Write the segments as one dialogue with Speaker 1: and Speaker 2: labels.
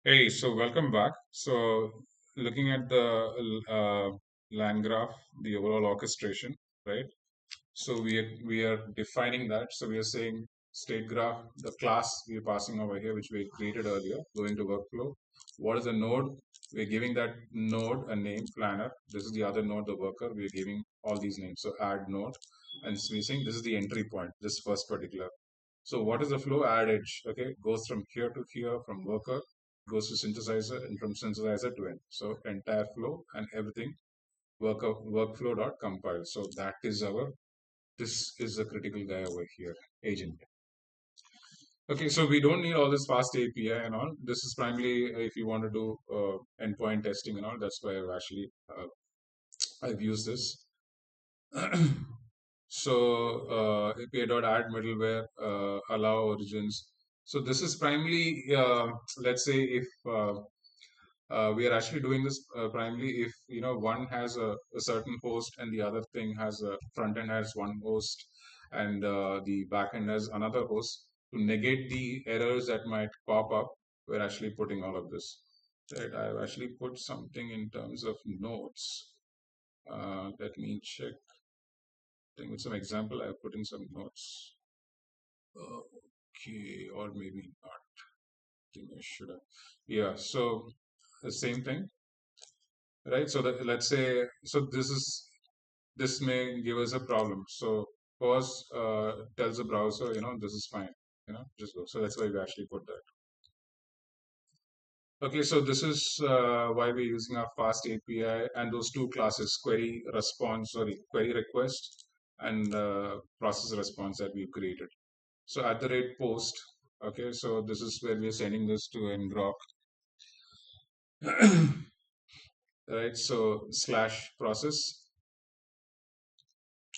Speaker 1: Hey, so welcome back. So, looking at the land graph, the overall orchestration, right? So we are defining that. So we are saying state graph, the class we are passing over here, which we created earlier, going to workflow. What is the node? We're giving that node a name, planner. This is the other node, the worker. We're giving all these names. So add node, and we're saying this is the entry point, this first particular. So what is the flow? Add edge. Okay, goes from here to here, from worker, goes to synthesizer, and from synthesizer to end. So entire flow and everything workflow dot compile. So that is our this is a critical guy over here, agent. Okay, so we don't need all this fast API and all. This is primarily if you want to do endpoint testing and all. That's why I've used this. So API.add middleware, allow origins. So this is primarily, let's say if we are actually doing this primarily if one has a certain host and the other thing has a front end has one host and the back end has another host to negate the errors that might pop up. We're actually putting all of this. Right, I've actually put something in terms of notes. Let me check. I think with some example, I've put in some notes. Okay, or maybe not. I think I should have. Yeah, so the same thing, right? So that let's say, so this may give us a problem. So pause tells the browser, this is fine, just go. So that's why we actually put that. Okay, so this is why we're using our fast API and those two classes, query request and process response that we've created. So at the rate post, okay, so this is where we're sending this to ngrok, right? So slash process.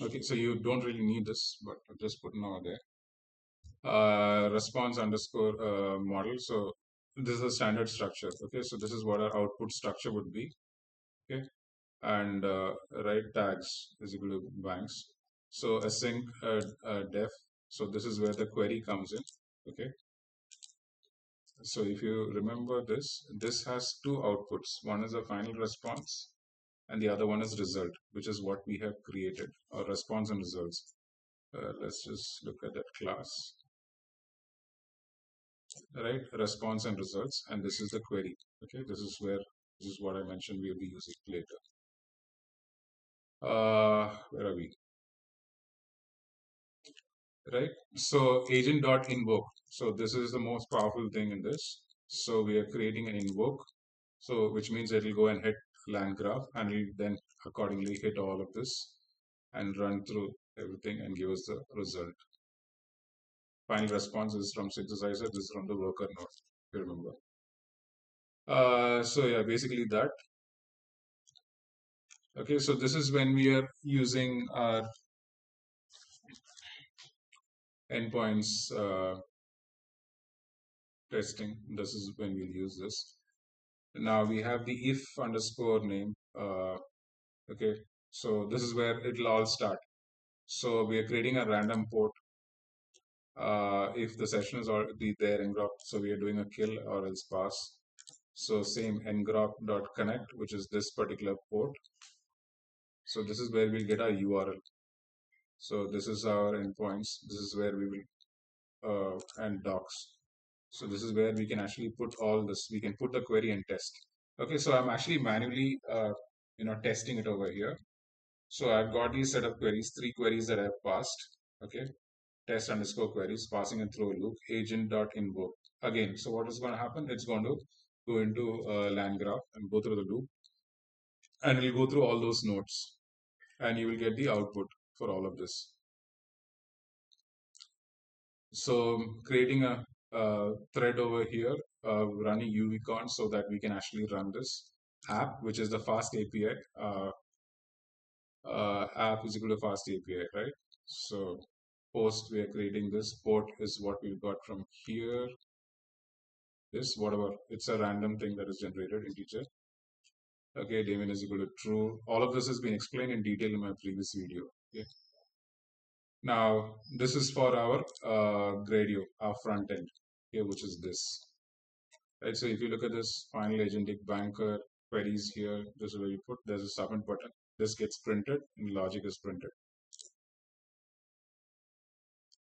Speaker 1: Okay, so you don't really need this, but I'll just put it over there. Response underscore model. So this is a standard structure. Okay, so this is what our output structure would be. Okay, and write tags is equal to banks. So async def. So this is where the query comes in. Okay, so if you remember this, this has two outputs. One is a final response, and the other one is result, which is what we have created, or response and results. Let's just look at that class. Right, response and results, and this is the query. Okay, this is what I mentioned we'll be using later. Where are we? Right, so agent dot invoke. So this is the most powerful thing in this. So we are creating an invoke, so which means it will go and hit land graph and it will then accordingly hit all of this and run through everything and give us the result. Final response is from synthesizer, this is from the worker node, if you remember. So yeah, basically that. Okay, so this is when we are using our endpoints testing. This is when we'll use this. Now we have the if underscore name. Okay, so this is where it'll all start. So we are creating a random port. If the session is already there in grok, so we are doing a kill or else pass. So same ngrok.connect, which is this particular port. So this is where we'll get our URL. So this is our endpoints. This is where we will and docs. So this is where we can actually put all this. We can put the query and test. Okay, so I'm actually manually, testing it over here. So I've got these set of queries, three queries that I've passed. Okay, test underscore queries, passing a throw loop, agent dot invoke. Again, so what is going to happen? It's going to go into land graph and go through the loop, and we'll go through all those nodes, and you will get the output for all of this. So creating a thread over here, running UVCon so that we can actually run this app, which is the fast API. App is equal to fast API, right? So post, we are creating this. Port is what we've got from here. This, whatever, it's a random thing that is generated, integer. Okay, daemon is equal to true. All of this has been explained in detail in my previous video. Okay. Now, this is for our Gradio, our front end, okay, which is this. right? So if you look at this final agentic banker queries here, this is where you put, there's a submit button. This gets printed and logic is printed.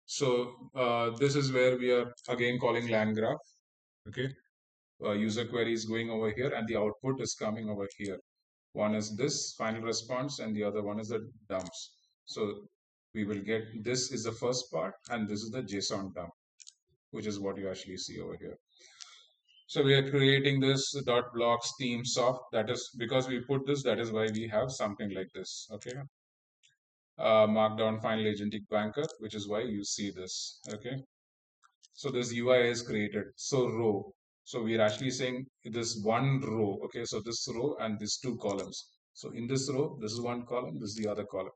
Speaker 1: So this is where we are again calling land graph. Okay. User query is going over here and the output is coming over here. One is this final response and the other one is the dumps. So we will get, this is the first part and this is the JSON dump, which is what you actually see over here. So we are creating this dot blocks theme soft. That is because we put this, that is why we have something like this. Okay. Markdown final agentic banker, which is why you see this. Okay. So this UI is created. So row. So we are actually saying this one row. Okay. So this row and these two columns. So in this row, this is one column, this is the other column.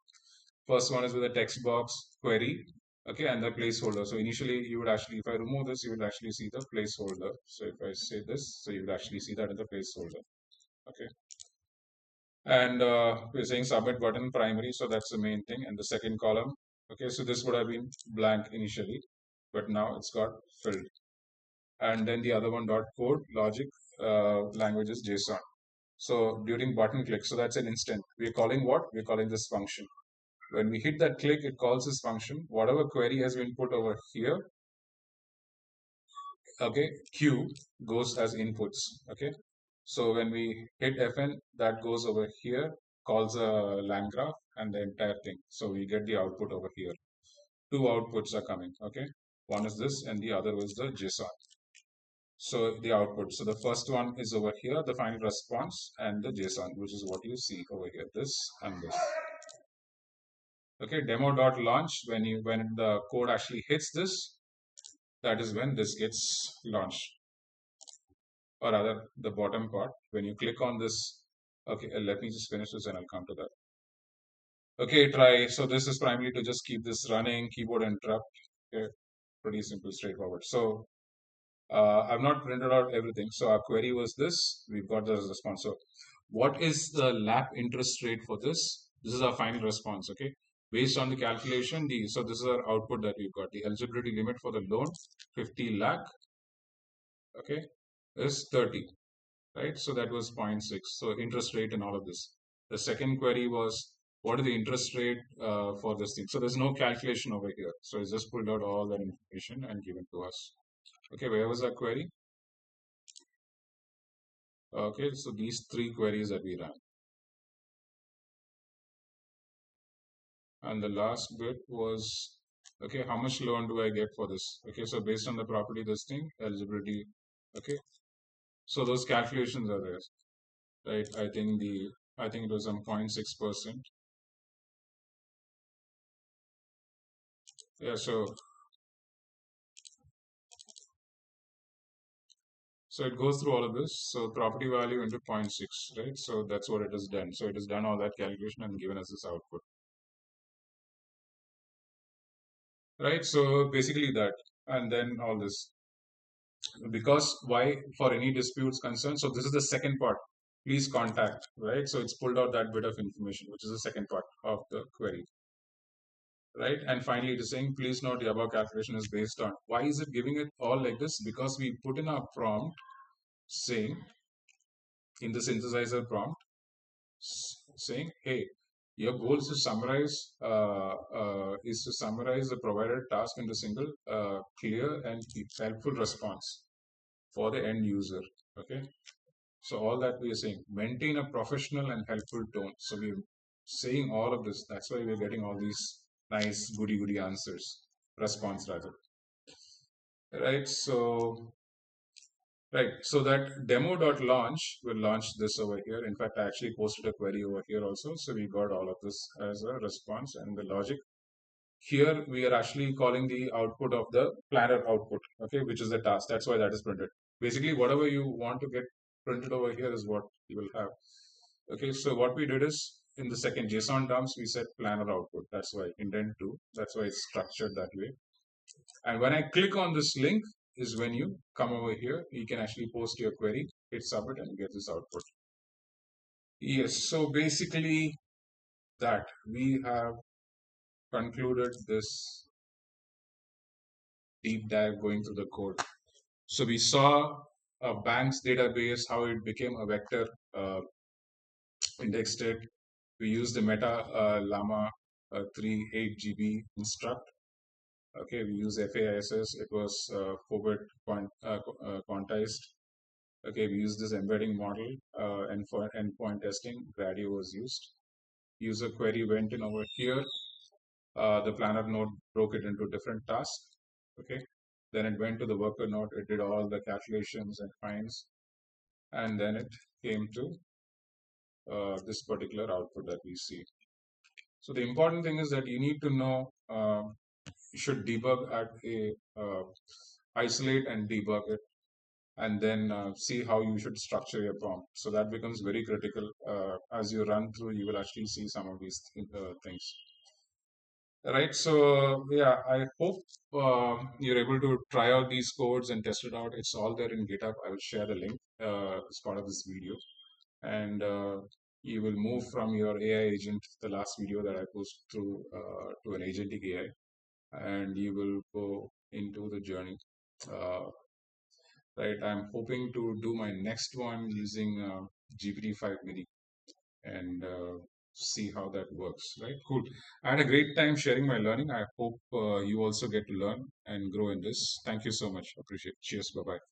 Speaker 1: First one is with a text box query. Okay. And the placeholder. So initially you would actually, if I remove this, you would actually see the placeholder. So if I say this, so you would actually see that in the placeholder. Okay. And we're saying submit button primary. So that's the main thing. And the second column. Okay. So this would have been blank initially, but now it's got filled. And then the other one dot code logic language is JSON. So during button click, so that's an instant. We're calling what? We're calling this function. When we hit that click, it calls this function. Whatever query has been put over here, okay, Q goes as inputs. Okay. So when we hit FN, that goes over here, calls a land graph and the entire thing. So we get the output over here. Two outputs are coming. Okay. One is this and the other is the JSON. So the output. So the first one is over here, the final response and the JSON, which is what you see over here, this and this. Okay, demo.launch, when the code actually hits this, that is when this gets launched. Or rather, the bottom part, when you click on this, okay, let me just finish this and I'll come to that. Okay, try. So this is primarily to just keep this running, keyboard interrupt. Okay, pretty simple, straightforward. So I've not printed out everything. So our query was this. We've got the response. So what is the LAP interest rate for this? This is our final response. Okay. Based on the calculation, so this is our output that we've got. The eligibility limit for the loan, 50 lakh. Okay. Is 30. Right. So that was 0.6. So interest rate and all of this. The second query was what is the interest rate for this thing? So there's no calculation over here. So it's just pulled out all that information and given to us. Okay, where was our query? Okay, so these three queries that we ran. And the last bit was, okay, how much loan do I get for this? Okay, so based on the property listing, eligibility, okay. So those calculations are there, right? I think it was some 0.6%. Yeah, so it goes through all of this. So property value into 0.6, right? So that's what it has done. So it has done all that calculation and given us this output. Right, so basically that, and then all this. Because why? For any disputes concerned, so this is the second part, please contact, right? So it's pulled out that bit of information, which is the second part of the query, right? And finally it is saying, please note the above calculation is based on. Why is it giving it all like this? Because we put in our prompt saying, in the synthesizer prompt, saying, hey, your goal is to summarize the provided task into single clear and helpful response for the end user. Okay. So all that we are saying, maintain a professional and helpful tone. So we're saying all of this. That's why we're getting all these nice goody answers, response rather. Right. So that demo.launch will launch this over here. In fact, I actually posted a query over here also. So we got all of this as a response and the logic. Here we are actually calling the output of the planner output, okay, which is the task. That's why that is printed. Basically, whatever you want to get printed over here is what you will have. Okay, so what we did is in the second JSON dumps, we set planner output. That's why indent to. That's why it's structured that way. And when I click on this link is when you come over here, you can actually post your query, hit submit and get this output. Yes, so basically that we have concluded this deep dive going through the code. So we saw a bank's database, how it became a vector, indexed it. We used the Meta Llama 3 8 GB instruct. Okay, we use FAISS. It was forward quantized. Okay, we use this embedding model, and for endpoint testing, Gradio was used. User query went in over here. The planner node broke it into different tasks. Okay, then it went to the worker node. It did all the calculations and finds, and then it came to this particular output that we see. So the important thing is that you need to know, you should debug at a isolate and debug it, and then see how you should structure your prompt. So that becomes very critical. As you run through, you will actually see some of these things. Right. So yeah, I hope you're able to try out these codes and test it out. It's all there in GitHub. I will share the link as part of this video, and you will move from your AI agent, the last video that I posted through, to an agentic AI, and you will go into the journey. Right. I'm hoping to do my next one using GPT-5 Mini and see how that works. Right. Cool. I had a great time sharing my learning. I hope you also get to learn and grow in this. Thank you so much. Appreciate it. Cheers. Bye bye.